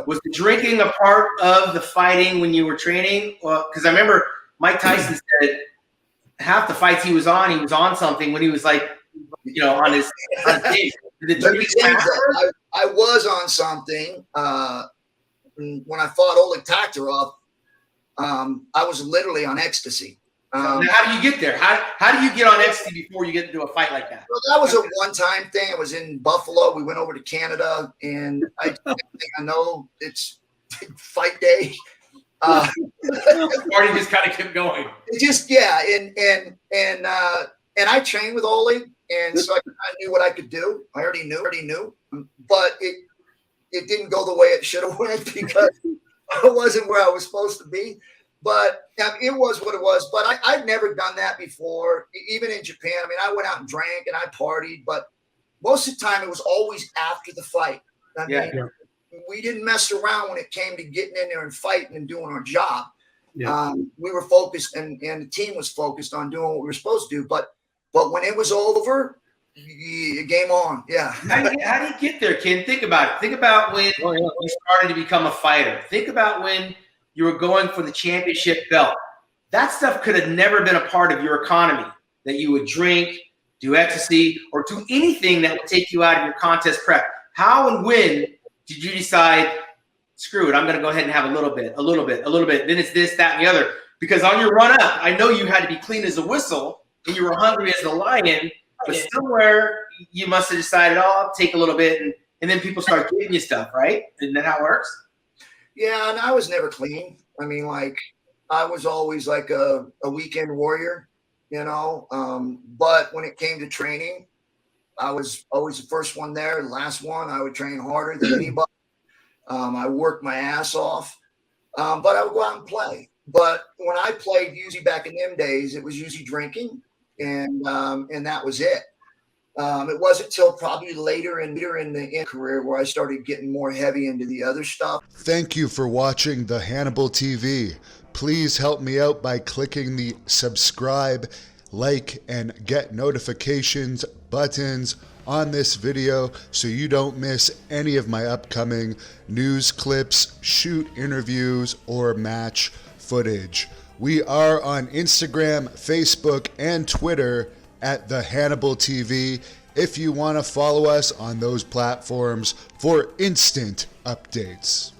Was the drinking a part of the fighting when you were training? Because I remember Mike Tyson said half the fights he was on something when he was like, on his game. I was on something when I fought Oleg Taktarov. I was literally on ecstasy. Now, how do you get there? How do you get on ecstasy before you get into a fight like that? Well, that was a one-time thing. I was in Buffalo. We went over to Canada, and I know it's fight day. The party just kind of kept going. And I trained with Oleg, and so I knew what I could do. I already knew, but it didn't go the way it should have went because I wasn't where I was supposed to be. But it was what it was. But I'd never done that before, even in Japan. I mean, I went out and drank and I partied, but most of the time it was always after the fight. I mean, we didn't mess around when it came to getting in there and fighting and doing our job. Yeah. We were focused, and the team was focused on doing what we were supposed to do. But when it was over, game on. Yeah. How do you get there, kid? Think about it. Think about when you started to become a fighter. Think about when you were going for the championship belt. That stuff could have never been a part of your economy, that you would drink, do ecstasy, or do anything that would take you out of your contest prep. How and when did you decide, screw it, I'm going to go ahead and have a little bit. Then it's this, that, and the other. Because on your run up, I know you had to be clean as a whistle and you were hungry as a lion, but somewhere you must have decided, I'll take a little bit. And then people start giving you stuff, right? Isn't that how it works? Yeah, and I was never clean. I mean, like, I was always like a weekend warrior, but when it came to training, I was always the first one there, the last one. I would train harder than anybody. I worked my ass off, but I would go out and play. But when I played, usually back in them days, it was usually drinking, and that was it. It wasn't until probably later in the career where I started getting more heavy into the other stuff. Thank you for watching the Hannibal TV. Please help me out by clicking the subscribe, like, and get notifications buttons on this video so you don't miss any of my upcoming news clips, shoot interviews, or match footage. We are on Instagram, Facebook, and Twitter at the Hannibal TV if you want to follow us on those platforms for instant updates.